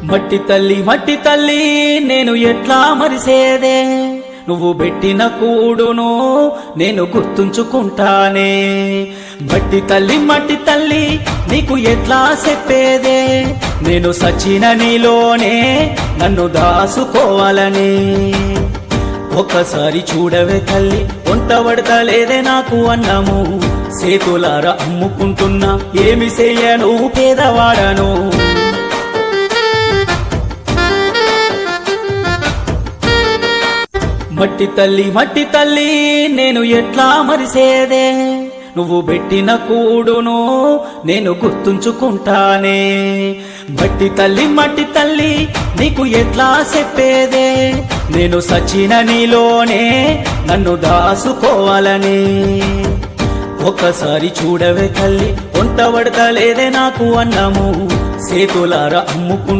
మట్టి తల్లి నేను ఎట్లా మరిసేదే, నువ్వు పెట్టిన కూడును నేను గుర్తుంచుకుంటానే. మట్టి తల్లి నీకు ఎట్లా చెప్పేదే, నేను సచిన నీలోనే నన్ను దాసుకోవాలని. ఒక్కసారి చూడవే తల్లి, వంట పడతలేదే నాకు అన్నము, సేతులారా అమ్ముకుంటున్నా ఏమి చెయ్యను పేదవాడను. మట్టి తల్లి నేను ఎట్లా మరిసేదే, నువ్వు పెట్టిన కూడును నేను గుర్తుంచుకుంటానే. మట్టి తల్లి నీకు ఎట్లా చెప్పేదే, నేను సచిన నీలోనే నన్ను దాసుకోవాలని. ఒక్కసారి చూడవే తల్లి, వంట పడతలేదే నాకు అన్నము, సేతులారా అమ్ముకుంటున్నా